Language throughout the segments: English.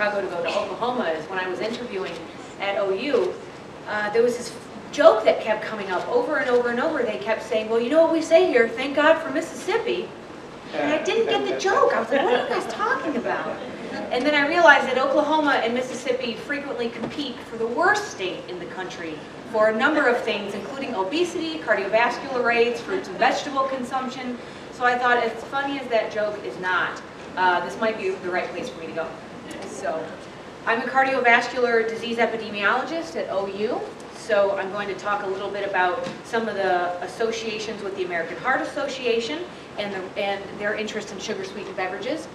Chicago to go to Oklahoma is when I was interviewing at OU, there was this joke that kept coming up over and over and over. They kept saying, well, you know what we say here, thank God for Mississippi. And I didn't get the joke. I was like, what are you guys talking about? And then I realized that Oklahoma and Mississippi frequently compete for the worst state in the country for a number of things, including obesity, cardiovascular rates, fruits and vegetable consumption. So I thought, as funny as that joke is not, this might be the right place for me to go. So I'm a cardiovascular disease epidemiologist at OU. So I'm going to talk a little bit about some of the associations with the American Heart Association and their interest in sugar-sweetened beverages.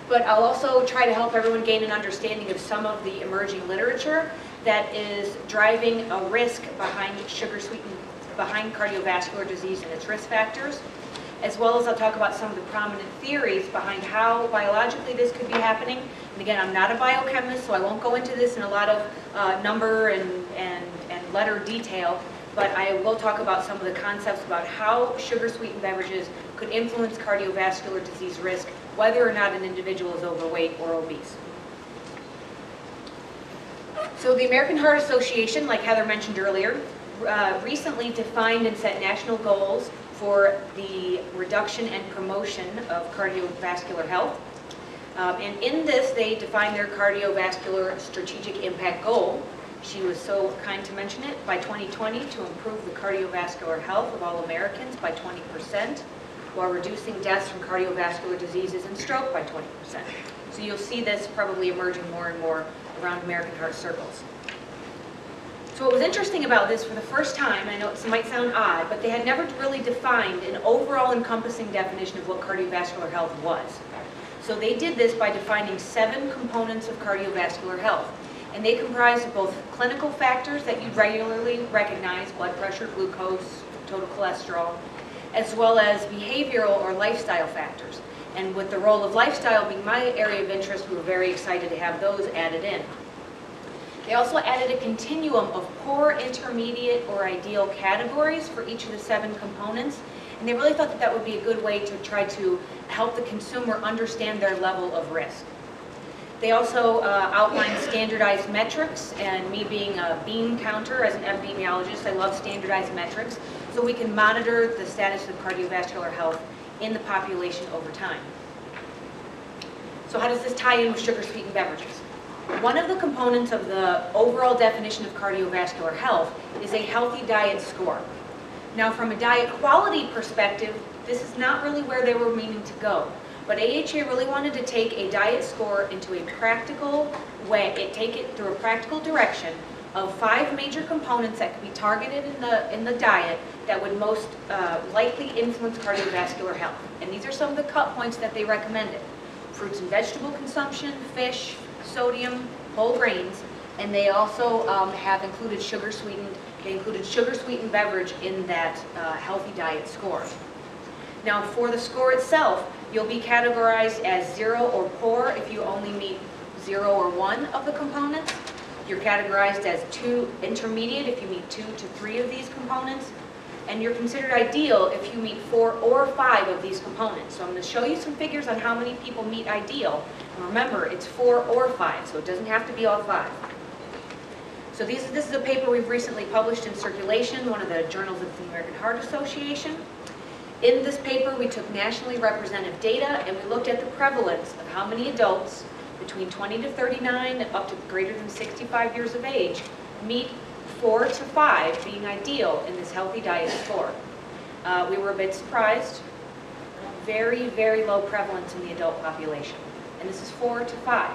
But I'll also try to help everyone gain an understanding of some of the emerging literature that is driving a risk behind behind cardiovascular disease and its risk factors, as well as I'll talk about some of the prominent theories behind how biologically this could be happening. And again, I'm not a biochemist, so I won't go into this in a lot of number and letter detail, but I will talk about some of the concepts about how sugar-sweetened beverages could influence cardiovascular disease risk, whether or not an individual is overweight or obese. So the American Heart Association, like Heather mentioned earlier, recently defined and set national goals for the reduction and promotion of cardiovascular health. And in this, they defined their cardiovascular strategic impact goal. She was so kind to mention it, by 2020 to improve the cardiovascular health of all Americans by 20%, while reducing deaths from cardiovascular diseases and stroke by 20%. So you'll see this probably emerging more and more around American heart circles. So what was interesting about this, for the first time, I know it might sound odd, but they had never really defined an overall encompassing definition of what cardiovascular health was. So they did this by defining 7 components of cardiovascular health. And they comprise of both clinical factors that you'd regularly recognize, blood pressure, glucose, total cholesterol, as well as behavioral or lifestyle factors. And with the role of lifestyle being my area of interest, we were very excited to have those added in. They also added a continuum of poor, intermediate, or ideal categories for each of the 7 components. And they really thought that that would be a good way to try to help the consumer understand their level of risk. They also outlined standardized metrics, and me being a bean counter as an epidemiologist, I love standardized metrics, so we can monitor the status of cardiovascular health in the population over time. So how does this tie in with sugar-sweetened beverages? One of the components of the overall definition of cardiovascular health is a healthy diet score. Now, from a diet quality perspective, this is not really where they were meaning to go. But AHA really wanted to take a diet score into a practical way, take it through a practical direction of 5 major components that could be targeted in the diet that would most likely influence cardiovascular health. And these are some of the cut points that they recommended: fruits and vegetable consumption, fish, sodium, whole grains, and they also have included sugar-sweetened. They included sugar-sweetened beverage in that healthy diet score. Now, for the score itself, you'll be categorized as 0 or poor if you only meet 0 or 1 of the components. You're categorized as 2 intermediate if you meet 2 to 3 of these components. And you're considered ideal if you meet 4 or 5 of these components. So I'm going to show you some figures on how many people meet ideal. And remember, it's 4 or 5, so it doesn't have to be all 5. So this is a paper we've recently published in Circulation, one of the journals of the American Heart Association. In this paper, we took nationally representative data and we looked at the prevalence of how many adults between 20 to 39 up to greater than 65 years of age meet 4 to 5 being ideal in this healthy diet score. We were a bit surprised. Very, very low prevalence in the adult population. And this is 4 to 5.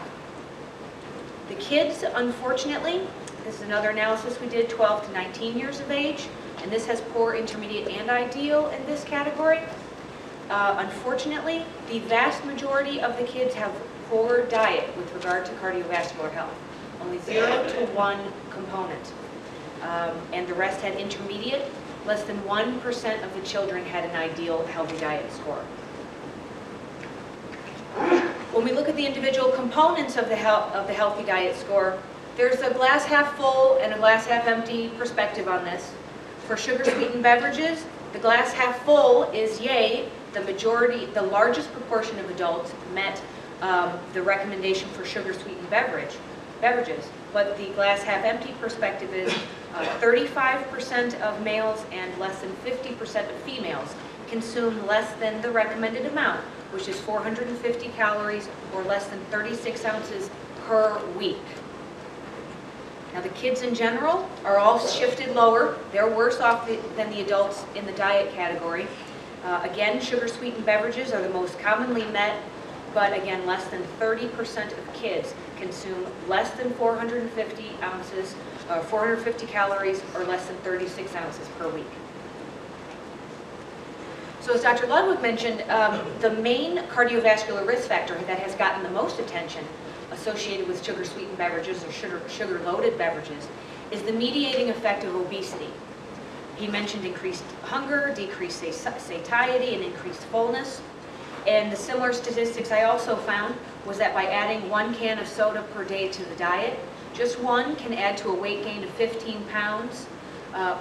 The kids, unfortunately, this is another analysis we did, 12 to 19 years of age. And this has poor, intermediate, and ideal in this category. Unfortunately, the vast majority of the kids have poor diet with regard to cardiovascular health. Only 0 to 1 component. And the rest had intermediate. Less than 1% of the children had an ideal healthy diet score. When we look at the individual components of the healthy diet score, there's a glass half full and a glass half empty perspective on this. For sugar-sweetened beverages, the glass half full is yay, the largest proportion of adults met the recommendation for sugar-sweetened beverages. But the glass half empty perspective is 35% of males and less than 50% of females consume less than the recommended amount, which is 450 calories or less than 36 ounces per week. Now the kids in general are all shifted lower. They're worse off than the adults in the diet category. Again, sugar-sweetened beverages are the most commonly met, but again, less than 30% of kids consume less than 450 ounces, 450 calories, or less than 36 ounces per week. So as Dr. Ludwig mentioned, the main cardiovascular risk factor that has gotten the most attention associated with sugar-sweetened beverages or sugar-loaded beverages is the mediating effect of obesity. He mentioned increased hunger, decreased satiety, and increased fullness. And the similar statistics I also found was that by adding 1 can of soda per day to the diet, just one can add to a weight gain of 15 pounds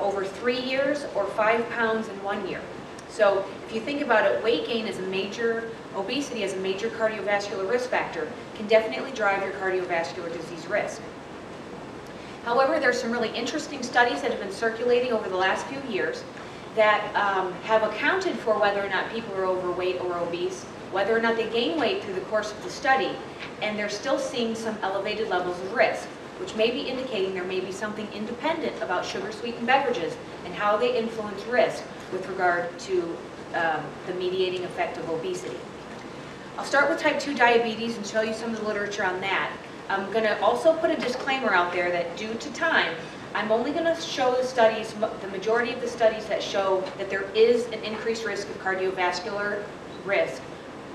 over 3 years or 5 pounds in 1 year. So if you think about it, weight gain is obesity as a major cardiovascular risk factor can definitely drive your cardiovascular disease risk. However, there's some really interesting studies that have been circulating over the last few years that have accounted for whether or not people are overweight or obese, whether or not they gain weight through the course of the study, and they're still seeing some elevated levels of risk, which may be indicating there may be something independent about sugar-sweetened beverages and how they influence risk with regard to the mediating effect of obesity. I'll start with type 2 diabetes and show you some of the literature on that. I'm going to also put a disclaimer out there that due to time, I'm only going to show the studies, the majority of the studies that show that there is an increased risk of cardiovascular risk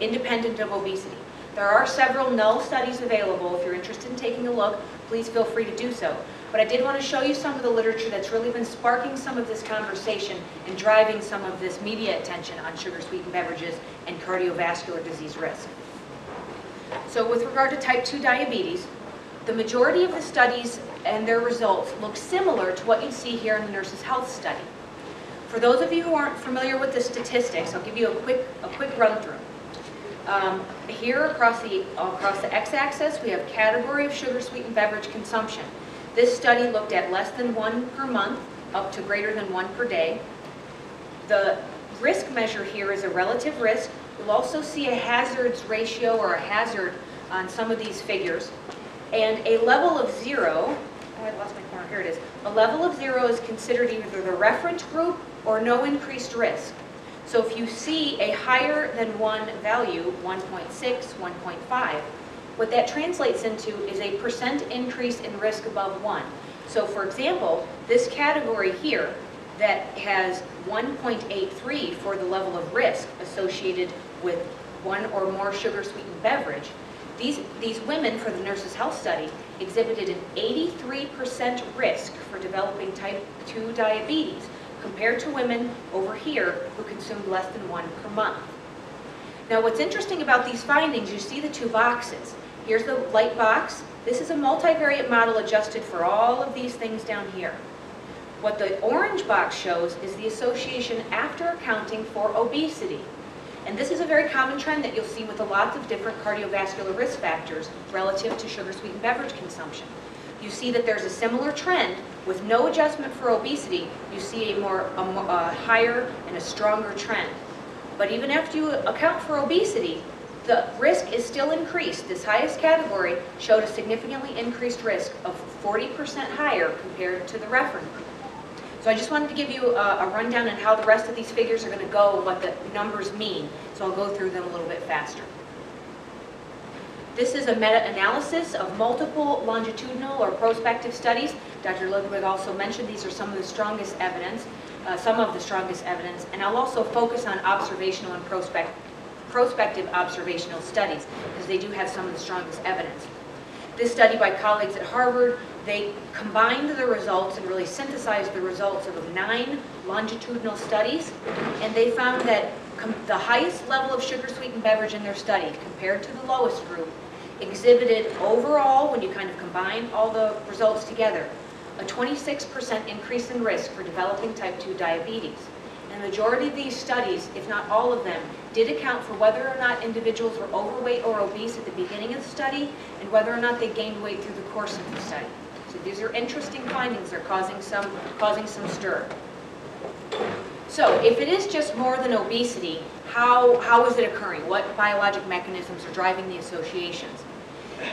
independent of obesity. There are several null studies available. If you're interested in taking a look, please feel free to do so. But I did want to show you some of the literature that's really been sparking some of this conversation and driving some of this media attention on sugar-sweetened beverages and cardiovascular disease risk. So with regard to type 2 diabetes, the majority of the studies and their results look similar to what you see here in the Nurses' Health study. For those of you who aren't familiar with the statistics, I'll give you a quick run-through. Here across the x-axis, we have category of sugar-sweetened beverage consumption. This study looked at less than 1 per month up to greater than 1 per day. The risk measure here is a relative risk. You'll also see a hazards ratio or a hazard on some of these figures. And a level of 0, oh, I lost my corner, here it is. A level of 0 is considered either the reference group or no increased risk. So if you see a higher than 1 value, 1.6, 1.5, what that translates into is a % increase in risk above 1. So for example, this category here that has 1.83 for the level of risk associated with 1 or more sugar-sweetened beverage, these women, for the Nurses' Health study, exhibited an 83% risk for developing type 2 diabetes compared to women over here who consumed less than 1 per month. Now what's interesting about these findings, you see the 2 boxes. Here's the light box. This is a multivariate model adjusted for all of these things down here. What the orange box shows is the association after accounting for obesity. And this is a very common trend that you'll see with a lot of different cardiovascular risk factors relative to sugar-sweetened beverage consumption. You see that there's a similar trend with no adjustment for obesity. You see a higher and a stronger trend. But even after you account for obesity, the risk is still increased. This highest category showed a significantly increased risk of 40% higher compared to the reference group. So I just wanted to give you a rundown on how the rest of these figures are going to go and what the numbers mean. So I'll go through them a little bit faster. This is a meta-analysis of multiple longitudinal or prospective studies. Dr. Ludwig also mentioned these are some of the strongest evidence, and I'll also focus on observational and prospective observational studies because they do have some of the strongest evidence. This study by colleagues at Harvard, they combined the results and really synthesized the results of 9 longitudinal studies, and they found that the highest level of sugar-sweetened beverage in their study compared to the lowest group exhibited overall, when you kind of combine all the results together, a 26% increase in risk for developing type 2 diabetes. And the majority of these studies, if not all of them, did account for whether or not individuals were overweight or obese at the beginning of the study and whether or not they gained weight through the course of the study. So these are interesting findings. They're causing some stir. So if it is just more than obesity, how is it occurring? What biologic mechanisms are driving the associations?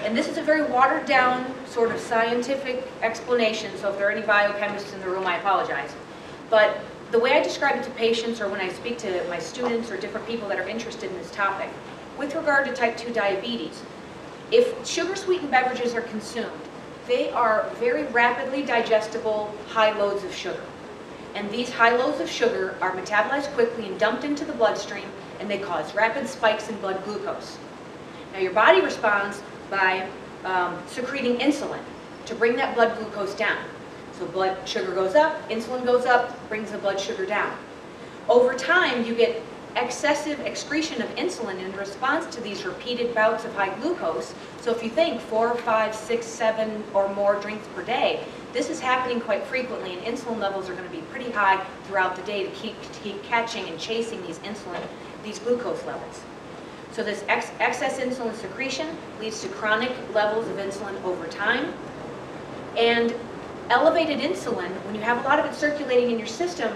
And this is a very watered down sort of scientific explanation, so if there are any biochemists in the room, I apologize. But the way I describe it to patients or when I speak to my students or different people that are interested in this topic, with regard to type 2 diabetes, if sugar-sweetened beverages are consumed, they are very rapidly digestible high loads of sugar. And these high loads of sugar are metabolized quickly and dumped into the bloodstream, and they cause rapid spikes in blood glucose. Now your body responds by secreting insulin to bring that blood glucose down. So blood sugar goes up, insulin goes up, brings the blood sugar down. Over time, you get excessive excretion of insulin in response to these repeated bouts of high glucose. So if you think 4, 5, 6, 7 or more drinks per day, this is happening quite frequently, and insulin levels are going to be pretty high throughout the day to keep catching and chasing these glucose levels. So this excess insulin secretion leads to chronic levels of insulin over time. And elevated insulin, when you have a lot of it circulating in your system,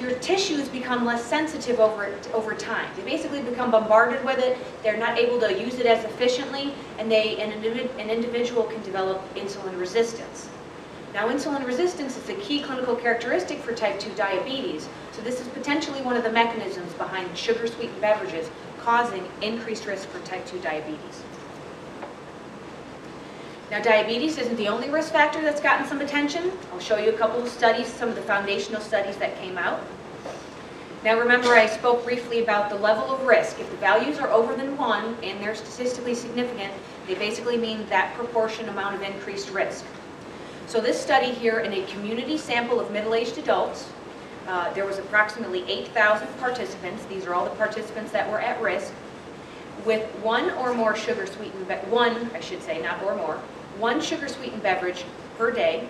your tissues become less sensitive over time. They basically become bombarded with it. They're not able to use it as efficiently, and an individual can develop insulin resistance. Now, insulin resistance is a key clinical characteristic for type 2 diabetes, so this is potentially one of the mechanisms behind sugar-sweetened beverages causing increased risk for type 2 diabetes. Now, diabetes isn't the only risk factor that's gotten some attention. I'll show you a couple of studies, some of the foundational studies that came out. Now, remember I spoke briefly about the level of risk. If the values are over than 1 and they're statistically significant, they basically mean that proportion amount of increased risk. So this study here in a community sample of middle-aged adults, there was approximately 8,000 participants. These are all the participants that were at risk. With one or more sugar-sweetened, one sugar-sweetened beverage per day,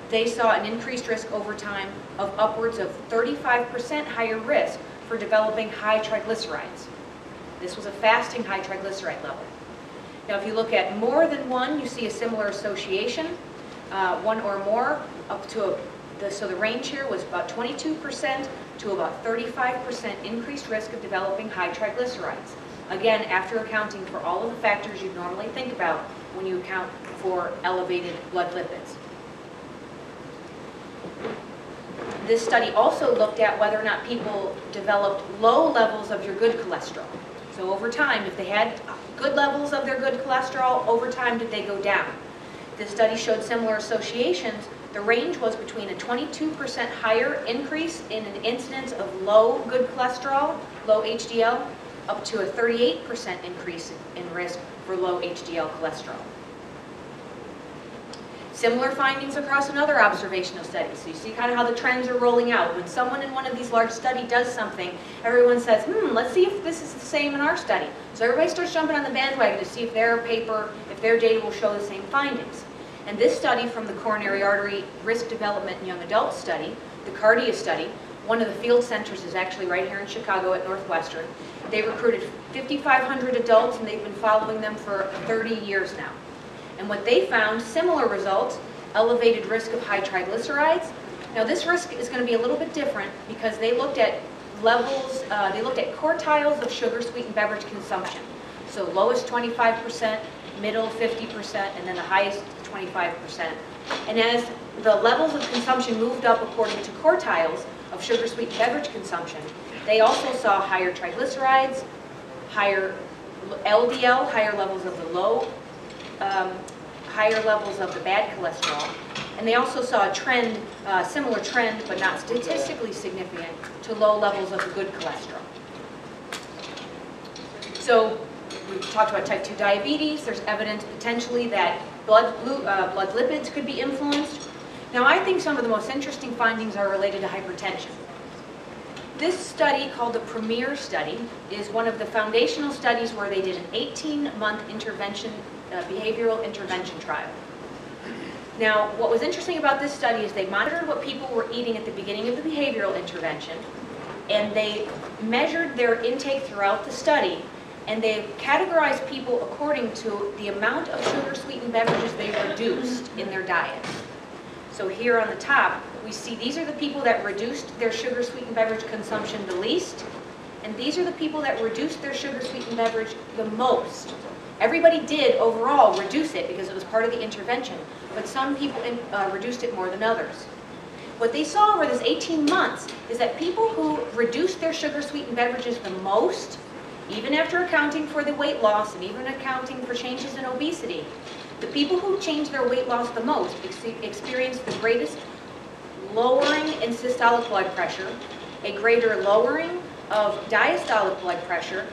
they saw an increased risk over time of upwards of 35% higher risk for developing high triglycerides. This was a fasting high triglyceride level. Now, if you look at more than one, you see a similar association. One or more, up to so the range here was about 22% to about 35% increased risk of developing high triglycerides. Again, after accounting for all of the factors you'd normally think about when you account for elevated blood lipids. This study also looked at whether or not people developed low levels of your good cholesterol. So over time, if they had good levels of their good cholesterol, over time did they go down? This study showed similar associations. The range was between a 22% higher increase in an incidence of low good cholesterol, low HDL, up to a 38% increase in risk for low HDL cholesterol. Similar findings across another observational study. So you see kind of how the trends are rolling out. When someone in one of these large studies does something, everyone says, let's see if this is the same in our study. So everybody starts jumping on the bandwagon to see if their paper, if their data will show the same findings. And this study from the Coronary Artery Risk Development in Young Adults study, the CARDIA study, one of the field centers is actually right here in Chicago at Northwestern. They recruited 5,500 adults, and they've been following them for 30 years now. And what they found, similar results, elevated risk of high triglycerides. Now this risk is going to be a little bit different because they looked at levels, they looked at quartiles of sugar-sweetened beverage consumption. So lowest 25%, middle 50%, and then the highest 25%. And as the levels of consumption moved up according to quartiles of sugar-sweetened beverage consumption, they also saw higher triglycerides, higher LDL, higher levels of the low, higher levels of the bad cholesterol. And they also saw a trend, similar trend, but not statistically significant, to low levels of the good cholesterol. So we've talked about type 2 diabetes. There's evidence potentially that blood lipids could be influenced. Now, I think some of the most interesting findings are related to hypertension. This study, called the PREMIER study, is one of the foundational studies where they did an 18-month intervention, behavioral intervention trial. Now, what was interesting about this study is they monitored what people were eating at the beginning of the behavioral intervention, and they measured their intake throughout the study, and they categorized people according to the amount of sugar-sweetened beverages they reduced in their diet. So here on the top, we see these are the people that reduced their sugar-sweetened beverage consumption the least, and these are the people that reduced their sugar-sweetened beverage the most. Everybody did overall reduce it because it was part of the intervention, but some people reduced it more than others. What they saw over this 18 months is that people who reduced their sugar-sweetened beverages the most, even after accounting for the weight loss and even accounting for changes in obesity, the people who changed their weight loss the most experienced the greatest lowering in systolic blood pressure, a greater lowering of diastolic blood pressure,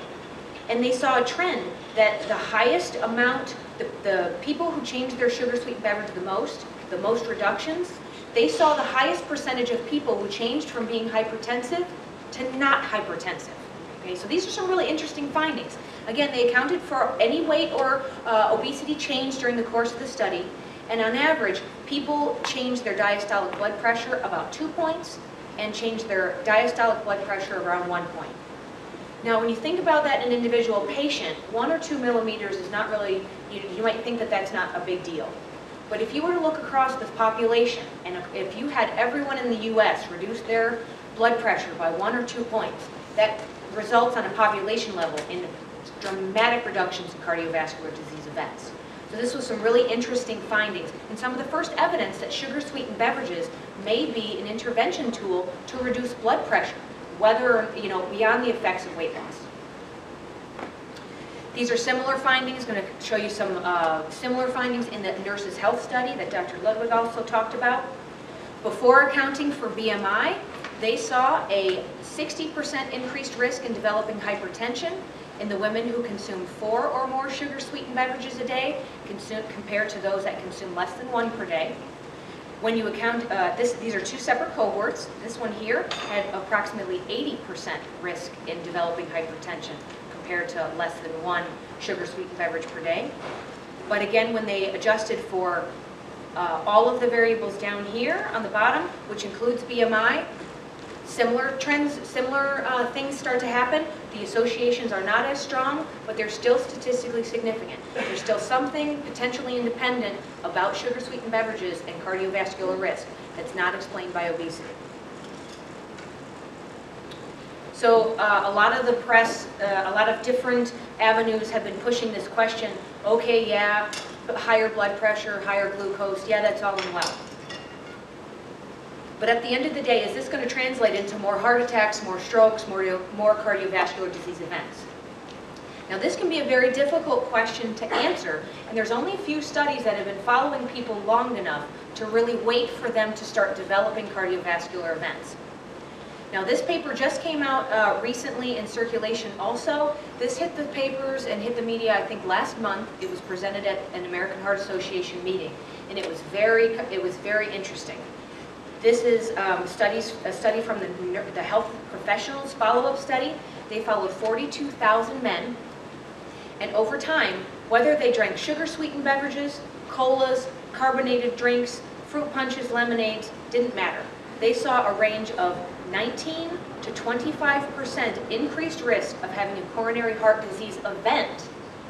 and they saw a trend that the highest amount, the people who changed their sugar-sweetened beverage the most reductions, they saw the highest percentage of people who changed from being hypertensive to not hypertensive. Okay, so these are some really interesting findings. Again, they accounted for any weight or obesity change during the course of the study, and on average, people changed their diastolic blood pressure about 2 points and changed their diastolic blood pressure around 1 point. Now, when you think about that in an individual patient, 1 or 2 millimeters is not really, you might think that that's not a big deal. But if you were to look across the population, and if you had everyone in the US reduce their blood pressure by 1 or 2 points, that results on a population level in dramatic reductions in cardiovascular disease events. So this was some really interesting findings and some of the first evidence that sugar-sweetened beverages may be an intervention tool to reduce blood pressure, whether, beyond the effects of weight loss. These are similar findings. I'm going to show you some similar findings in the Nurses' Health study that Dr. Ludwig also talked about. Before accounting for BMI, they saw a 60% increased risk in developing hypertension in the women who consumed 4 or more sugar-sweetened beverages a day compared to those that consume less than 1 per day. When you account, these are 2 separate cohorts. This one here had approximately 80% risk in developing hypertension compared to less than 1 sugar-sweetened beverage per day. But again, when they adjusted for all of the variables down here on the bottom, which includes BMI, similar trends, similar things start to happen. The associations are not as strong, but they're still statistically significant. There's still something potentially independent about sugar-sweetened beverages and cardiovascular risk that's not explained by obesity. So a lot of the press, a lot of different avenues have been pushing this question, okay, yeah, higher blood pressure, higher glucose, yeah, that's all and well. But at the end of the day, is this going to translate into more heart attacks, more strokes, more cardiovascular disease events? Now, this can be a very difficult question to answer, and there's only a few studies that have been following people long enough to really wait for them to start developing cardiovascular events. Now, this paper just came out recently in Circulation also. This hit the papers and hit the media, I think, last month. It was presented at an American Heart Association meeting, and it was very interesting. This is a study from the Health Professionals follow-up study. They followed 42,000 men, and over time, whether they drank sugar-sweetened beverages, colas, carbonated drinks, fruit punches, lemonades, didn't matter. They saw a range of 19 to 25% increased risk of having a coronary heart disease event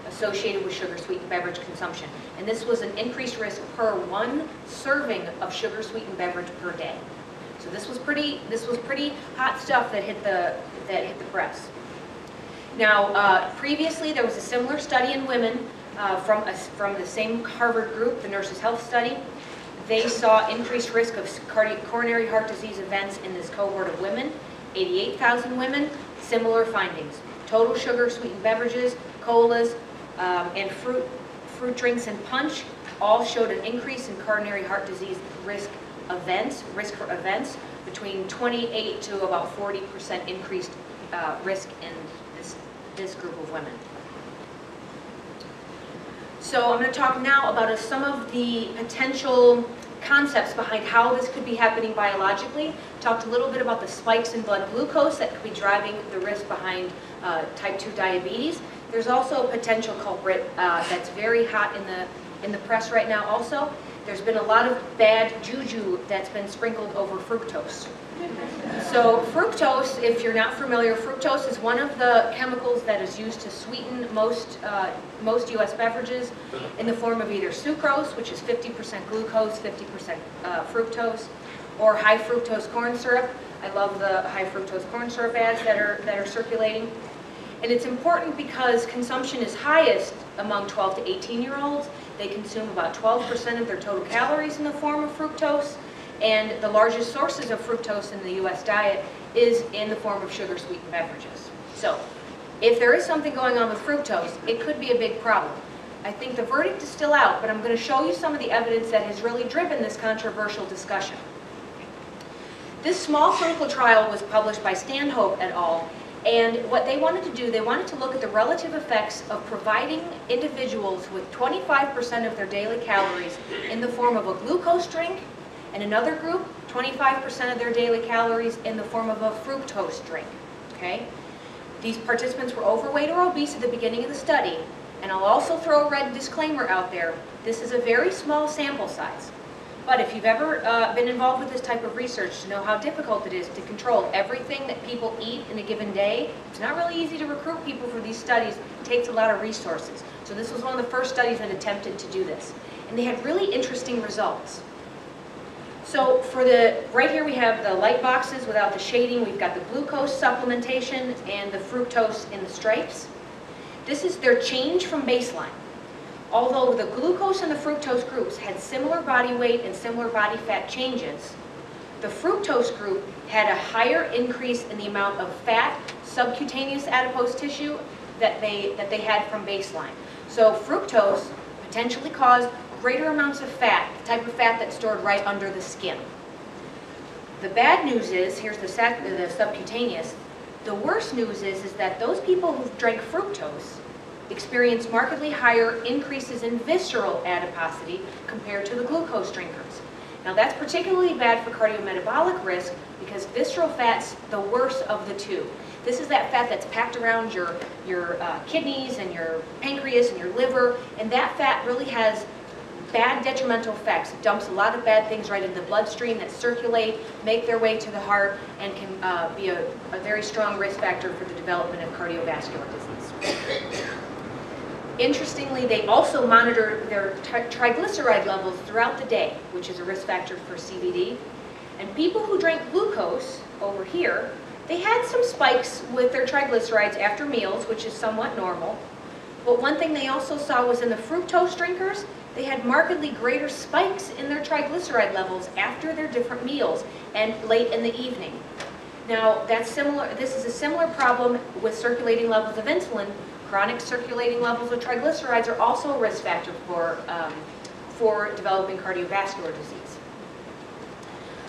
associated with sugar-sweetened beverage consumption. And this was an increased risk per 1 serving of sugar-sweetened beverage per day. So this was pretty hot stuff that hit the press. Now, previously there was a similar study in women from the same Harvard group, the Nurses' Health study. They saw increased risk of coronary heart disease events in this cohort of women, 88,000 women, similar findings. Total sugar-sweetened beverages, colas, and fruit drinks and punch all showed an increase in coronary heart disease risk for events between 28 to about 40% increased risk in this group of women. So I'm going to talk now about some of the potential concepts behind how this could be happening biologically. Talked a little bit about the spikes in blood glucose that could be driving the risk behind type 2 diabetes. There's also a potential culprit that's very hot in the press right now also. There's been a lot of bad juju that's been sprinkled over fructose. So fructose, if you're not familiar, fructose is one of the chemicals that is used to sweeten most U.S. beverages in the form of either sucrose, which is 50% glucose, 50% fructose, or high fructose corn syrup. I love the high fructose corn syrup ads that are circulating. And it's important because consumption is highest among 12 to 18-year-olds. They consume about 12% of their total calories in the form of fructose. And the largest sources of fructose in the U.S. diet is in the form of sugar-sweetened beverages. So, if there is something going on with fructose, it could be a big problem. I think the verdict is still out, but I'm going to show you some of the evidence that has really driven this controversial discussion. This small clinical trial was published by Stanhope et al., and what they wanted to do, they wanted to look at the relative effects of providing individuals with 25% of their daily calories in the form of a glucose drink, and another group, 25% of their daily calories in the form of a fructose drink, okay? These participants were overweight or obese at the beginning of the study, and I'll also throw a red disclaimer out there. This is a very small sample size, but if you've ever been involved with this type of research to know how difficult it is to control everything that people eat in a given day, it's not really easy to recruit people for these studies. It takes a lot of resources. So this was one of the first studies that attempted to do this, and they had really interesting results. So for right here we have the light boxes without the shading. We've got the glucose supplementation and the fructose in the stripes. This is their change from baseline. Although the glucose and the fructose groups had similar body weight and similar body fat changes, the fructose group had a higher increase in the amount of fat, subcutaneous adipose tissue that they had from baseline. So fructose potentially caused greater amounts of fat, the type of fat that's stored right under the skin. The bad news is, here's the subcutaneous. The worst news is that those people who drank fructose experienced markedly higher increases in visceral adiposity compared to the glucose drinkers. Now that's particularly bad for cardiometabolic risk because visceral fat's the worst of the two. This is that fat that's packed around your kidneys and your pancreas and your liver, and that fat really has bad detrimental effects. It dumps a lot of bad things right into the bloodstream that circulate, make their way to the heart, and can be a very strong risk factor for the development of cardiovascular disease. Interestingly, they also monitor their triglyceride levels throughout the day, which is a risk factor for CVD. And people who drank glucose, over here, they had some spikes with their triglycerides after meals, which is somewhat normal. But one thing they also saw was in the fructose drinkers, they had markedly greater spikes in their triglyceride levels after their different meals and late in the evening. Now, this is a similar problem with circulating levels of insulin. Chronic circulating levels of triglycerides are also a risk factor for developing cardiovascular disease.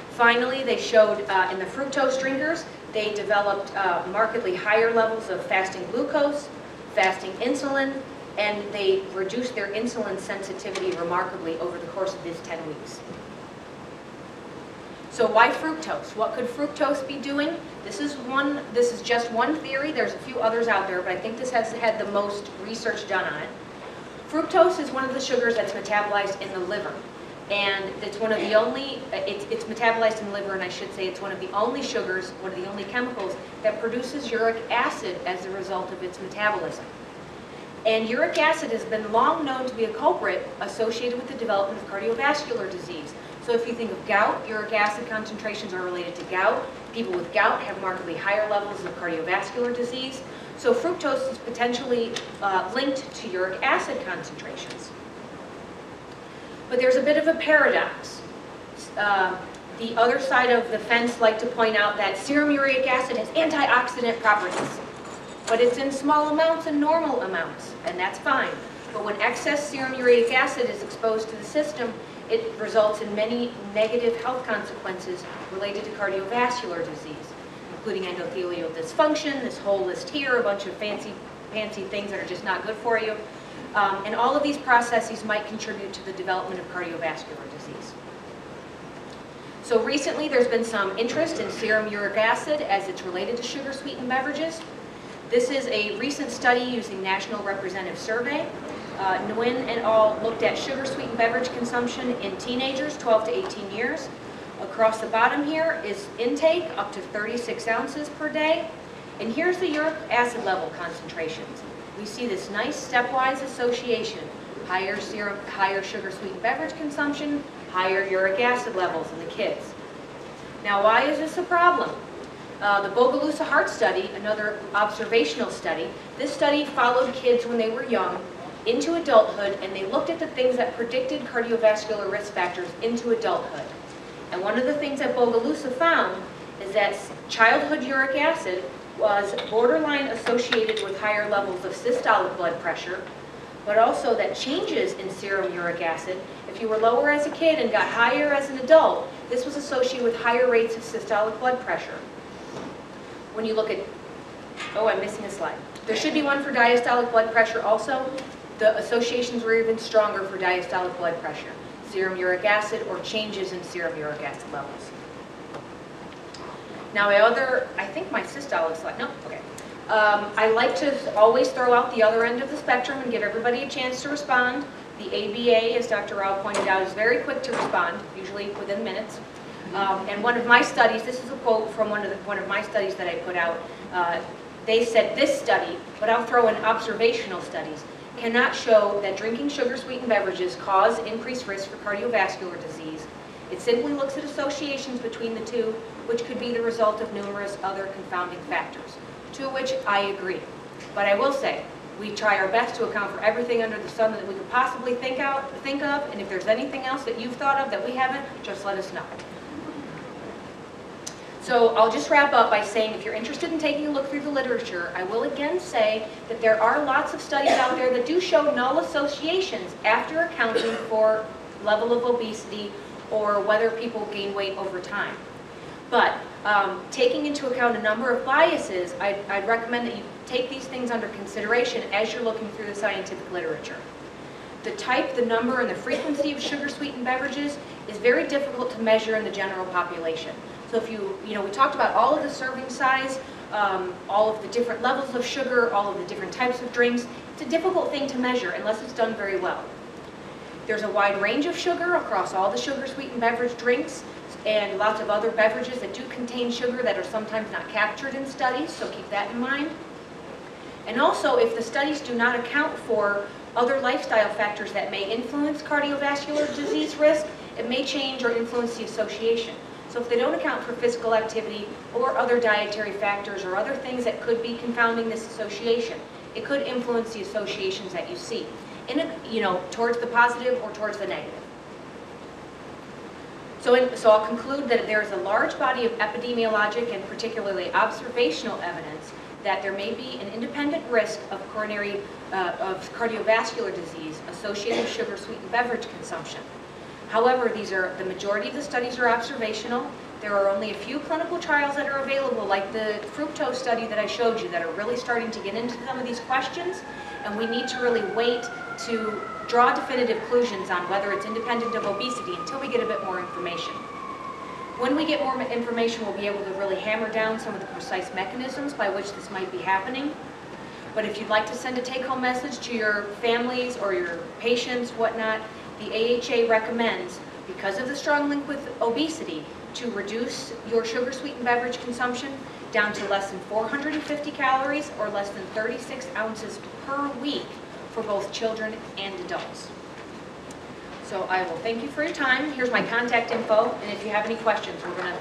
Finally, they showed in the fructose drinkers, they developed markedly higher levels of fasting glucose, fasting insulin, and they reduced their insulin sensitivity remarkably over the course of these 10 weeks. So why fructose? What could fructose be doing? This is just one theory. There's a few others out there, but I think this has had the most research done on it. Fructose is one of the sugars that's metabolized in the liver. And it's one of the only, it's metabolized in the liver, and I should say it's one of the only sugars, one of the only chemicals that produces uric acid as a result of its metabolism. And uric acid has been long known to be a culprit associated with the development of cardiovascular disease. So if you think of gout, uric acid concentrations are related to gout. People with gout have markedly higher levels of cardiovascular disease. So fructose is potentially linked to uric acid concentrations. But there's a bit of a paradox. The other side of the fence like to point out that serum uric acid has antioxidant properties. But it's in small amounts and normal amounts, and that's fine. But when excess serum uric acid is exposed to the system, it results in many negative health consequences related to cardiovascular disease, including endothelial dysfunction, this whole list here, a bunch of fancy things that are just not good for you. And all of these processes might contribute to the development of cardiovascular disease. So recently there's been some interest in serum uric acid as it's related to sugar-sweetened beverages. This is a recent study using National Representative Survey. Nguyen et al. Looked at sugar-sweetened beverage consumption in teenagers, 12 to 18 years. Across the bottom here is intake, up to 36 ounces per day. And here's the uric acid level concentrations. We see this nice stepwise association. Higher serum, higher sugar-sweetened beverage consumption, higher uric acid levels in the kids. Now, why is this a problem? The Bogalusa Heart Study, another observational study, this study followed kids when they were young into adulthood, and they looked at the things that predicted cardiovascular risk factors into adulthood. And one of the things that Bogalusa found is that childhood uric acid was borderline associated with higher levels of systolic blood pressure, but also that changes in serum uric acid, if you were lower as a kid and got higher as an adult, this was associated with higher rates of systolic blood pressure. When you look at, oh, I'm missing a slide. There should be one for diastolic blood pressure also. The associations were even stronger for diastolic blood pressure, serum uric acid, or changes in serum uric acid levels. Now I think my systolic slide, no, okay. I like to always throw out the other end of the spectrum and give everybody a chance to respond. The ABA, as Dr. Rao pointed out, is very quick to respond, usually within minutes. And one of my studies, this is a quote from one of my studies that I put out, they said this study, but I'll throw in observational studies, cannot show that drinking sugar-sweetened beverages cause increased risk for cardiovascular disease. It simply looks at associations between the two, which could be the result of numerous other confounding factors, to which I agree. But I will say, we try our best to account for everything under the sun that we could possibly think of, and if there's anything else that you've thought of that we haven't, just let us know. So I'll just wrap up by saying, if you're interested in taking a look through the literature, I will again say that there are lots of studies out there that do show null associations after accounting for level of obesity or whether people gain weight over time. But taking into account a number of biases, I'd recommend that you take these things under consideration as you're looking through the scientific literature. The type, the number, and the frequency of sugar-sweetened beverages is very difficult to measure in the general population. So if we talked about all of the serving size, all of the different levels of sugar, all of the different types of drinks. It's a difficult thing to measure unless it's done very well. There's a wide range of sugar across all the sugar-sweetened beverage drinks and lots of other beverages that do contain sugar that are sometimes not captured in studies, so keep that in mind. And also, if the studies do not account for other lifestyle factors that may influence cardiovascular disease risk, it may change or influence the association. So if they don't account for physical activity or other dietary factors or other things that could be confounding this association, it could influence the associations that you see, towards the positive or towards the negative. So I'll conclude that there is a large body of epidemiologic and particularly observational evidence that there may be an independent risk of cardiovascular disease associated with sugar-sweetened beverage consumption. However, the majority of the studies are observational. There are only a few clinical trials that are available, like the fructose study that I showed you, that are really starting to get into some of these questions, and we need to really wait to draw definitive conclusions on whether it's independent of obesity until we get a bit more information. When we get more information, we'll be able to really hammer down some of the precise mechanisms by which this might be happening. But if you'd like to send a take-home message to your families or your patients, whatnot, the AHA recommends, because of the strong link with obesity, to reduce your sugar-sweetened beverage consumption down to less than 450 calories or less than 36 ounces per week for both children and adults. So I will thank you for your time. Here's my contact info, and if you have any questions, we're going to